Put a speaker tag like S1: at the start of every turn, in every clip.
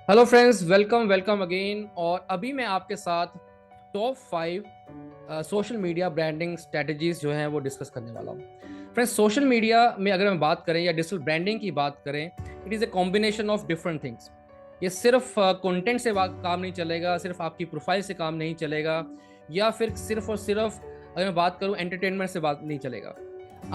S1: Hello friends, welcome welcome again. और अभी मैं आपके साथ top 5 social media branding strategies जो हैं वो डिस्कस करने वाला हूँ। फ्रेंड्स, सोशल मीडिया में अगर हम बात करें या डिजिटल ब्रांडिंग की बात करें, it is a combination of different things. ये सिर्फ कंटेंट से काम नहीं चलेगा, सिर्फ आपकी प्रोफाइल से काम नहीं चलेगा, या फिर सिर्फ और सिर्फ अगर मैं बात करूँ एंटरटेनमेंट से बात नहीं चलेगा।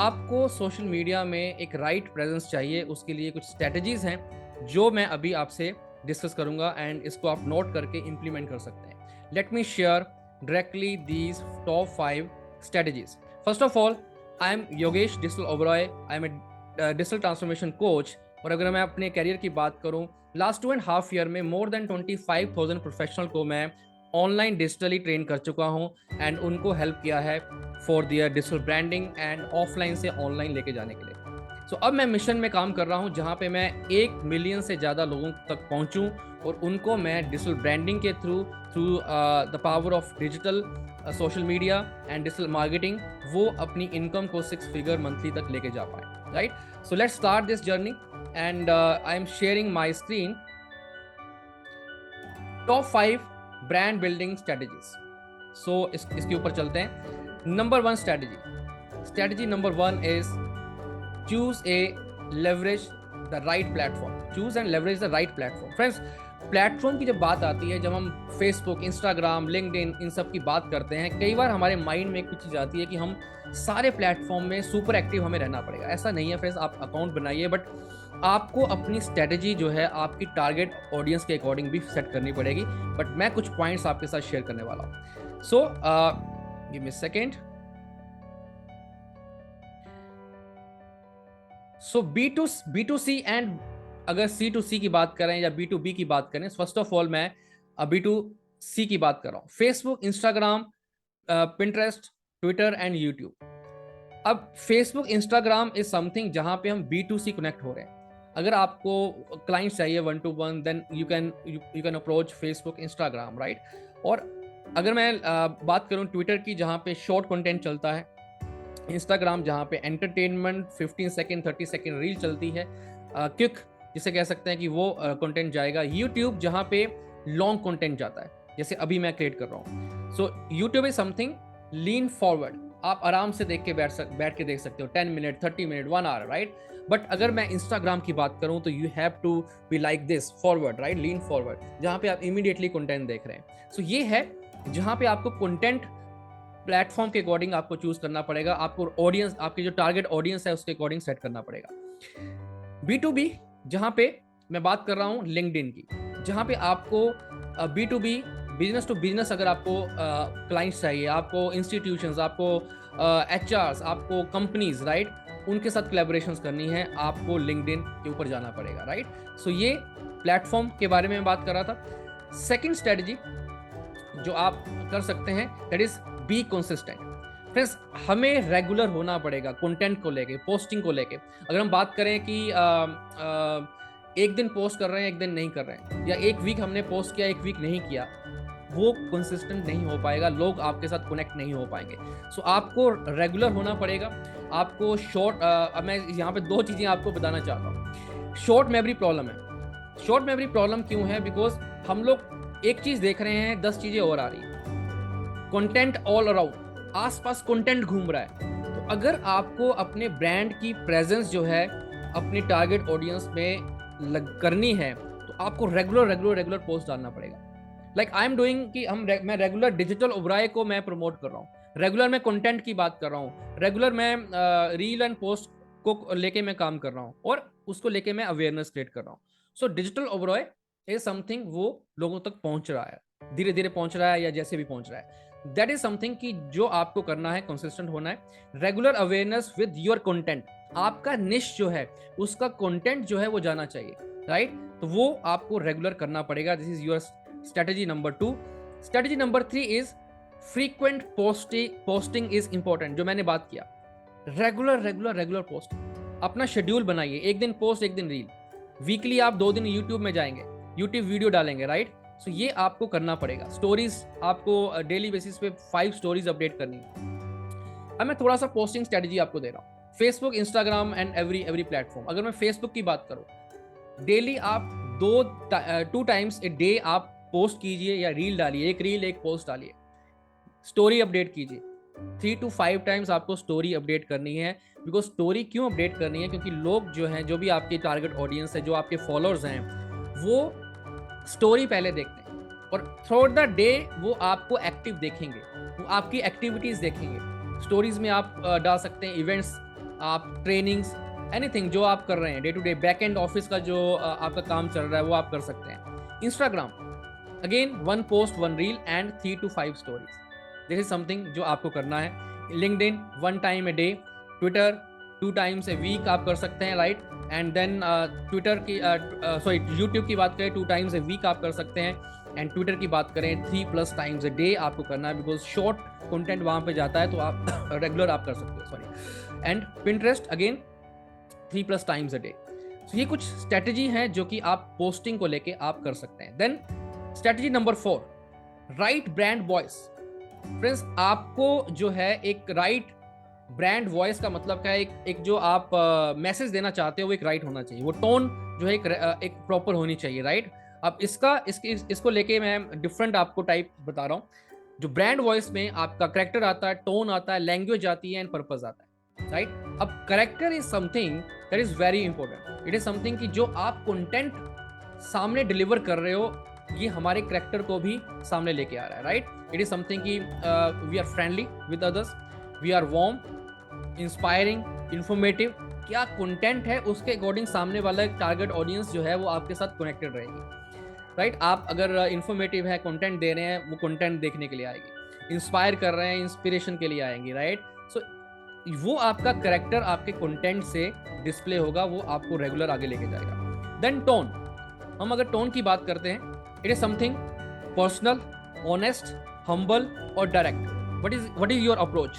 S1: आपको सोशल मीडिया में एक राइट प्रेजेंस चाहिए, उसके लिए कुछ स्ट्रेटजीज हैं जो मैं अभी आपसे डिस्कस करूंगा एंड इसको आप नोट करके इंप्लीमेंट कर सकते हैं। Let me share directly these top 5 strategies. First of all, I am Yogesh digital Oberoi. I am a digital transformation coach. और अगर मैं अपने करियर की बात करूं, लास्ट 2.5 ईयर में मोर देन 25,000 प्रोफेशनल को मैं ऑनलाइन डिजिटली ट्रेन कर चुका हूं एंड उनको हेल्प किया है for their digital branding and offline से ऑनलाइन लेके जाने के लिए। अब मैं मिशन में काम कर रहा हूं जहां पे मैं 1 मिलियन से ज़्यादा लोगों तक पहुंचूं और उनको मैं डिजिटल ब्रांडिंग के through through the power of digital social media and digital marketing वो अपनी इनकम को 6 फिगर मंथली तक लेके जा पाए। Right, so let's start this journey and I am sharing my screen. Top 5 brand building strategies. इसके ऊपर चलते हैं। Number 1 strategy number 1 is choose a leverage the right platform। choose and leverage the right platform। Friends, platform की जब बात आती है, जब हम फेसबुक, इंस्टाग्राम, लिंक्डइन इन सब की बात करते हैं, कई बार हमारे माइंड में कुछ चीज़ आती है कि हम सारे प्लेटफॉर्म में सुपर एक्टिव हमें रहना पड़ेगा। ऐसा नहीं है फ्रेंड्स, आप अकाउंट बनाइए, बट आपको अपनी स्ट्रेटजी जो है आपकी टारगेट ऑडियंस के अकॉर्डिंग भी सेट करनी पड़ेगी। बट मैं कुछ पॉइंट्स आपके साथ शेयर करने वाला हूँ। So give me second. So B to C and अगर C2C की बात करें या B2B की बात करें, फर्स्ट ऑफ ऑल मैं B2C की बात कर रहा हूं। Facebook, Instagram, Pinterest, Twitter and YouTube. अब फेसबुक, इंस्टाग्राम इज समथिंग जहां पे हम B2C कनेक्ट हो रहे हैं। अगर आपको क्लाइंट्स चाहिए 1 to 1, then you can approach Facebook, Instagram, right. और अगर मैं बात करूं ट्विटर की, जहां पे शॉर्ट कंटेंट चलता है, इंस्टाग्राम जहाँ पे एंटरटेनमेंट 15 सेकेंड 30 सेकेंड रील चलती है, क्विक जिसे कह सकते हैं कि वो कंटेंट जाएगा। यूट्यूब जहाँ पे लॉन्ग कंटेंट जाता है, जैसे अभी मैं क्रिएट कर रहा हूँ। So YouTube is something lean forward. आप आराम से देख के बैठ के देख सकते हो 10 minute, 30 minute, 1 hour, right. But अगर मैं इंस्टाग्राम की बात करूं तो you have to be like this forward, right, lean forward, जहाँ पे आप इमीडिएटली कंटेंट देख रहे हैं। सो ये है जहाँ पे आपको कंटेंट प्लेटफॉर्म के अकॉर्डिंग आपको चूज करना पड़ेगा, आपको ऑडियंस, आपकी जो टारगेट ऑडियंस है उसके अकॉर्डिंग सेट करना पड़ेगा। B2B जहां पे मैं बात कर रहा हूं लिंक्डइन की, जहां पे आपको B2B, बिजनेस टू बिजनेस, अगर आपको क्लाइंट्स चाहिए, आपको इंस्टीट्यूशंस, आपको HRs, आपको कंपनीज, राइट, उनके साथ कोलैबोरेशंस करनी है, आपको लिंक्डइन के ऊपर जाना पड़ेगा, राइट। सो ये प्लेटफॉर्म के बारे में बात कर रहा था। सेकेंड स्ट्रेटजी जो आप कर सकते हैं, that is be consistent. Friends, हमें रेगुलर होना पड़ेगा कंटेंट को लेके, पोस्टिंग को लेके। अगर हम बात करें कि एक दिन पोस्ट कर रहे हैं, एक दिन नहीं कर रहे हैं, या एक वीक हमने पोस्ट किया, एक वीक नहीं किया, वो कंसिस्टेंट नहीं हो पाएगा, लोग आपके साथ कनेक्ट नहीं हो पाएंगे। सो आपको रेगुलर होना पड़ेगा। आपको शॉर्ट, मैं यहाँ पे 2 चीज़ें आपको बताना चाहता हूँ। शॉर्ट मेमोरी प्रॉब्लम है। शॉर्ट मेमोरी प्रॉब्लम क्यों है? बिकॉज हम लोग एक चीज़ देख रहे हैं, 10 चीज़ें और आ रही हैं। कंटेंट ऑल अराउंड, आसपास कंटेंट घूम रहा है। तो अगर आपको अपने ब्रांड की प्रेजेंस जो है अपनी टारगेट ऑडियंस में करनी है, तो आपको रेगुलर पोस्ट डालना पड़ेगा। लाइक आई एम डूइंग कि मैं रेगुलर डिजिटल ओबराय को मैं प्रमोट कर रहा हूँ, रेगुलर मैं कंटेंट की बात कर रहा हूँ, रेगुलर मैं रील एंड पोस्ट को लेके मैं काम कर रहा हूँ और उसको लेके मैं अवेयरनेस क्रिएट कर रहा हूँ। So digital Oberoi is something वो लोगों तक पहुंच रहा है, धीरे धीरे पहुंच रहा है या जैसे भी पहुंच रहा है। दैट इज समथिंग कि जो आपको करना है, कंसिस्टेंट होना है, regular awareness with your content. आपका निश जो है, उसका कंटेंट जो है वो जाना चाहिए, राइट। तो वो आपको रेगुलर करना पड़ेगा। This is your strategy number 2। Strategy number 3 is frequent posting is important. जो मैंने बात किया, रेगुलर पोस्ट। अपना शेड्यूल बनाइए, एक दिन पोस्ट, एक दिन रील। वीकली आप 2 दिन यूट्यूब में जाएंगे, यूट्यूब वीडियो डालेंगे, राइट। सो ये आपको करना पड़ेगा। स्टोरीज आपको डेली बेसिस पे 5 स्टोरीज अपडेट करनी है। अब मैं थोड़ा सा पोस्टिंग स्ट्रेटजी आपको दे रहा हूँ। Facebook, Instagram and every platform. अगर मैं फेसबुक की बात करूँ, डेली आप 2 टाइम्स ए डे आप पोस्ट कीजिए या रील डालिए, एक रील एक पोस्ट डालिए, स्टोरी अपडेट कीजिए। 3 to 5 टाइम्स आपको स्टोरी अपडेट करनी है। बिकॉज स्टोरी क्यों अपडेट करनी है, क्योंकि लोग जो हैं, जो भी आपके टारगेट ऑडियंस है, जो आपके फॉलोअर्स हैं, वो स्टोरी पहले देखते हैं और थ्रू द डे वो आपको एक्टिव देखेंगे, वो आपकी एक्टिविटीज देखेंगे। स्टोरीज में आप डाल सकते हैं इवेंट्स, आप ट्रेनिंग्स, एनीथिंग जो आप कर रहे हैं day to day, back end office का जो आपका काम चल रहा है वो आप कर सकते हैं। Instagram again 1 post 1 reel and 3 to 5 stories, this is something जो आपको करना है। LinkedIn 1 time a day, Twitter 2 times a week आप कर सकते हैं, राइट। एंड देन ट्विटर की यूट्यूब की बात करें 2 टाइम्स ए वीक आप कर सकते हैं। एंड ट्विटर की बात करें 3+ टाइम्स ए डे आपको करना है, बिकॉज शॉर्ट कंटेंट वहाँ पे जाता है तो आप रेगुलर आप कर सकते हो, sorry. And Pinterest again 3+ times a day. तो ये कुछ स्ट्रेटजी है जो कि आप पोस्टिंग को लेके आप कर सकते हैं। Then strategy number 4, right brand voice. Friends, आपको जो है एक राइट ब्रांड वॉइस का मतलब क्या है, एक जो आप मैसेज देना चाहते हो वो एक राइट होना चाहिए, वो टोन जो है एक प्रॉपर होनी चाहिए, राइट। अब इसको लेके मैं डिफरेंट आपको टाइप बता रहा हूँ। जो ब्रांड वॉइस में आपका करेक्टर आता है, टोन आता है, लैंग्वेज आती है एंड पर्पस आता है, राइट। अब character is something that is very important. It is something कि जो आप कंटेंट सामने डिलीवर कर रहे हो, ये हमारे करेक्टर को भी सामने लेके आ रहा है, राइट। इट इज समथिंग कि we are friendly with others, we are warm, inspiring, informative. क्या कंटेंट है उसके अकॉर्डिंग सामने वाला टारगेट ऑडियंस जो है वो आपके साथ कनेक्टेड रहेगी, राइट। आप अगर इंफॉर्मेटिव है, कंटेंट दे रहे हैं, वो कंटेंट देखने के लिए आएगी। इंस्पायर कर रहे हैं, इंस्पिरेशन के लिए आएंगी, राइट। सो वो आपका करेक्टर आपके कंटेंट से डिस्प्ले होगा, वो आपको रेगुलर आगे लेके जाएगा। देन टोन, हम अगर टोन की बात करते हैं, it is something personal, honest, humble और direct. What is your approach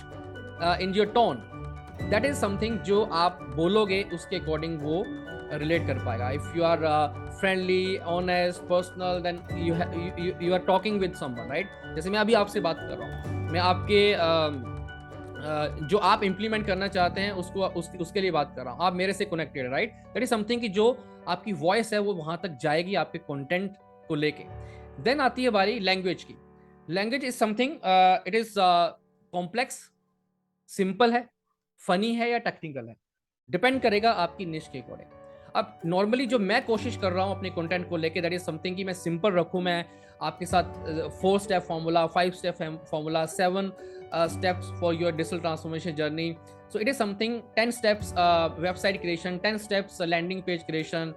S1: in your tone, that is something जो आप बोलोगे उसके अकॉर्डिंग वो रिलेट कर पाएगा। If you are friendly, honest, personal, then you are talking with someone, right. जैसे मैं अभी आपसे बात कर रहा हूँ, मैं आपके जो आप इंप्लीमेंट करना चाहते हैं उसके लिए बात कर रहा हूँ, आप मेरे से कनेक्टेड है, राइट। दैट इज समथिंग कि जो आपकी वॉइस है वो वहां तक जाएगी आपके कंटेंट को लेके। देन आती है बारी लैंग्वेज की। Language is something, it is complex, simple है, फनी है या टेक्निकल है, डिपेंड करेगा आपकी निश के अकॉर्डिंग। अब नॉर्मली जो मैं कोशिश कर रहा हूँ अपने कंटेंट को लेके, दैट इज समथिंग कि मैं सिंपल रखूँ। मैं आपके साथ 4 step formula, 5 step formula, 7 steps for your digital transformation journey. So it is something 10 steps website creation, 10 steps landing page creation,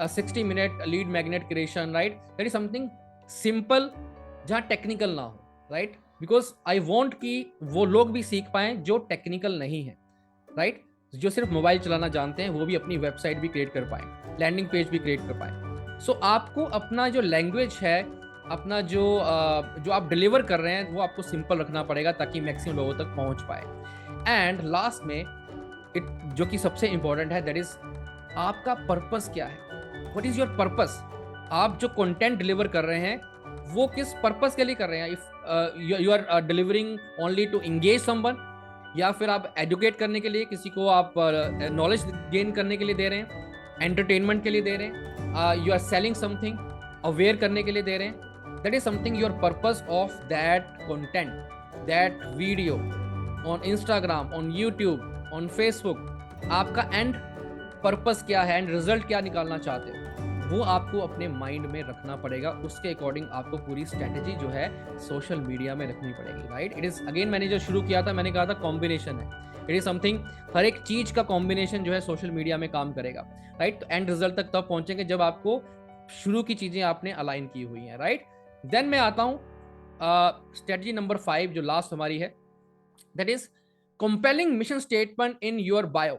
S1: 60-minute lead magnet creation, right? That is something simple जहाँ technical ना हो, right? Because I want कि वो लोग भी सीख पाएं जो टेक्निकल नहीं है, right? जो सिर्फ मोबाइल चलाना जानते हैं वो भी अपनी वेबसाइट भी क्रिएट कर पाएं, लैंडिंग पेज भी क्रिएट कर पाएं। सो आपको अपना जो लैंग्वेज है, अपना जो आप डिलीवर कर रहे हैं वो आपको सिंपल रखना पड़ेगा ताकि मैक्सिमम लोगों तक पहुंच पाए। एंड लास्ट में जो कि सबसे इंपॉर्टेंट है, दैट इज आपका पर्पस क्या है। What is your purpose. आप जो कंटेंट डिलीवर कर रहे हैं वो किस पर्पस के लिए कर रहे हैं। If you are delivering only to engage someone, या फिर आप एजुकेट करने के लिए किसी को, आप नॉलेज गेन करने के लिए दे रहे हैं, एंटरटेनमेंट के लिए दे रहे हैं, you are selling something, aware करने के लिए दे रहे हैं, that is something your purpose of that content, that video on Instagram, on YouTube, on Facebook, आपका एंड पर्पस क्या है, एंड रिजल्ट क्या निकालना चाहते हो, वो आपको अपने माइंड में रखना पड़ेगा। उसके अकॉर्डिंग आपको पूरी स्ट्रेटेजी जो है सोशल मीडिया में रखनी पड़ेगी, राइट। इट इज अगेन, मैंने जो शुरू किया था मैंने कहा था कॉम्बिनेशन है। इट इज समथिंग, हर एक चीज का कॉम्बिनेशन जो है सोशल मीडिया में काम करेगा, राइट। एंड रिजल्ट तक तब पहुंचेंगे जब आपको शुरू की चीजें आपने अलाइन की हुई हैं, राइट। देन मैं आता हूं स्ट्रेटजी नंबर 5 जो लास्ट हमारी है, that is compelling mission statement in your bio.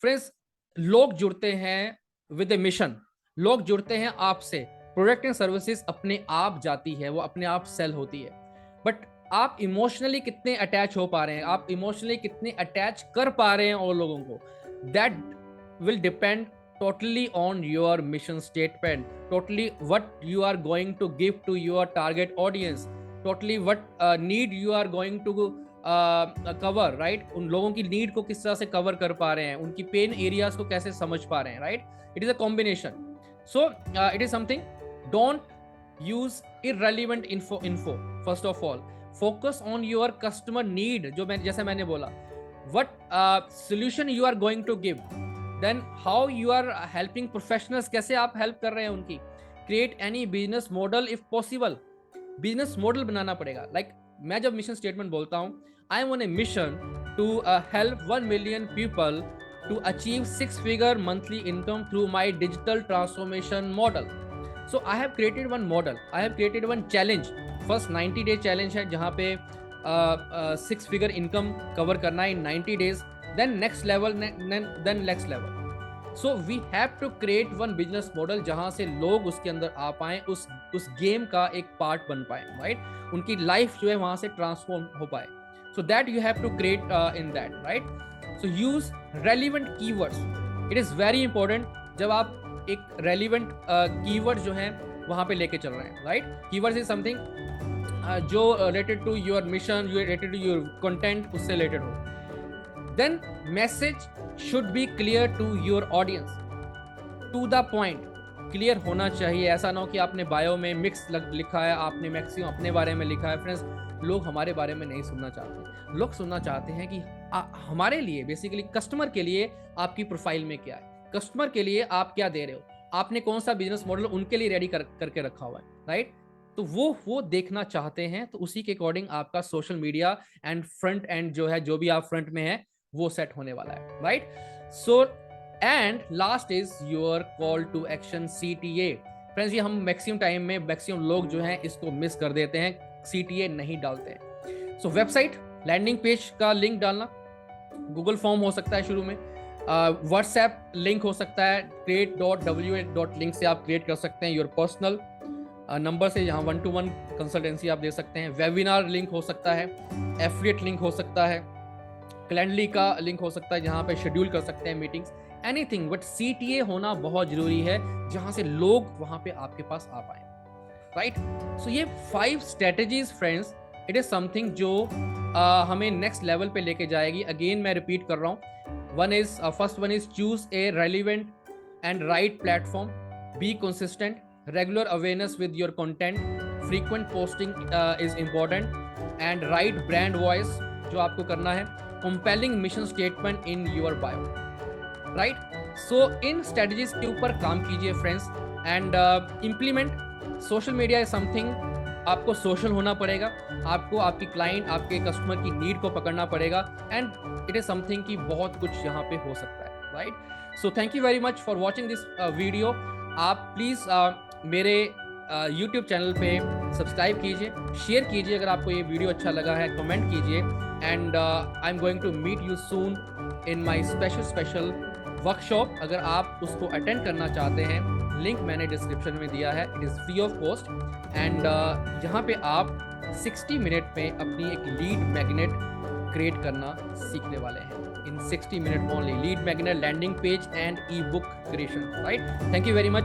S1: Friends, लोग जुड़ते हैं विद ए मिशन, लोग जुड़ते हैं आपसे, प्रोडक्ट एंड सर्विसेज अपने आप जाती है, वो अपने आप सेल होती है। बट आप इमोशनली कितने अटैच हो पा रहे हैं, आप इमोशनली कितने अटैच कर पा रहे हैं और लोगों को, that will depend totally on your mission statement, totally what you are going to give to your target audience, totally what need you are going to cover, right। उन लोगों की नीड को किस तरह से कवर कर पा रहे हैं, उनकी पेन एरियाज को कैसे समझ पा रहे हैं, right. It is a combination. So it is something, don't use irrelevant info first of all, focus on your customer need, जो जैसे मैंने बोला, what solution you are going to give, then how you are helping professionals, कैसे आप help कर रहे हैं उनकी, create any business model if possible, business model बनाना पड़ेगा। like मैं जब mission statement बोलता हूँ, I am on a mission to help 1 million people to achieve 6-figure monthly income through my digital transformation model. So I have created one model, I have created one challenge, first 90-day challenge है जहाँ पे 6-figure income cover करना है in 90 days, then next level, then next level. So we have to create one business model जहाँ से लोग उसके अंदर आ पाएं, उस गेम का एक पार्ट बन पाएं, right? उनकी लाइफ जो है वहाँ से ट्रांसफॉर्म हो पाए। So that you have to create in that, right? So use relevant keywords. It is very important जब आप एक relevant keyword जो है वहाँ पे लेके चल रहे हैं, right? Keywords is something जो related to your mission, related to your content, उससे related हो। Then message should be clear to your audience, to the point, clear होना चाहिए। ऐसा ना हो कि आपने बायो में मिक्स लिखा है, आपने मैक्सिमम अपने बारे में लिखा है। फ्रेंड्स, लोग हमारे बारे में नहीं सुनना चाहते, लोग सुनना चाहते हैं कि हमारे लिए, बेसिकली कस्टमर के लिए आपकी प्रोफाइल में क्या है, कस्टमर के लिए आप क्या दे रहे हो, आपने कौन सा बिजनेस मॉडल उनके लिए रेडी करके रखा हुआ है, राइट? तो वो देखना चाहते हैं, तो उसी के अकॉर्डिंग आपका social media and front end जो है, जो भी आप फ्रंट में है वो सेट होने वाला है, right? So and last is your call to action, CTA। Friends, ये हम मैक्सिमम टाइम में मैक्सिमम लोग जो हैं इसको मिस कर देते हैं, CTA नहीं डालते हैं। सो वेबसाइट, लैंडिंग पेज का लिंक डालना, गूगल फॉर्म हो सकता है शुरू में, व्हाट्सएप लिंक हो सकता है, create.wa.link से आप क्रिएट कर सकते हैं, योर पर्सनल नंबर से जहाँ 1-to-1 कंसल्टेंसी आप दे सकते हैं, वेबिनार लिंक हो सकता है, एफिलिएट लिंक हो सकता है, कैलेंडली का लिंक हो सकता है जहाँ पे शेड्यूल कर सकते हैं मीटिंग्स, एनीथिंग, बट CTA होना बहुत जरूरी है जहाँ से लोग वहाँ पे आपके पास आ पाए, राइट? सो ये 5 strategies friends, it is something जो हमें नेक्स्ट लेवल पे लेके जाएगी। अगेन मैं रिपीट कर रहा हूँ, first one is choose a relevant and right platform, be consistent, regular awareness with your content, frequent posting is important, and right brand voice जो आपको करना है, compelling mission statement in your bio, right? So in strategies के ऊपर काम कीजिए friends, and implement. Social media is something, आपको social होना पड़ेगा, आपको आपकी क्लाइंट, आपके कस्टमर की नीड को पकड़ना पड़ेगा, एंड इट इज समथिंग कि बहुत कुछ यहाँ पे हो सकता है, right? So thank you very much for watching this video. आप प्लीज़ मेरे YouTube चैनल पे सब्सक्राइब कीजिए, शेयर कीजिए अगर आपको ये वीडियो अच्छा लगा है, कमेंट कीजिए, and I am going to meet you soon in my special workshop. अगर आप उसको अटेंड करना चाहते हैं, लिंक मैंने डिस्क्रिप्शन में दिया है, it is free of cost, and यहाँ पे आप 60 मिनट में अपनी एक लीड मैग्नेट क्रिएट करना सीखने वाले हैं, in 60 minute only, lead magnet, landing page and ebook creation, right? Thank you very much.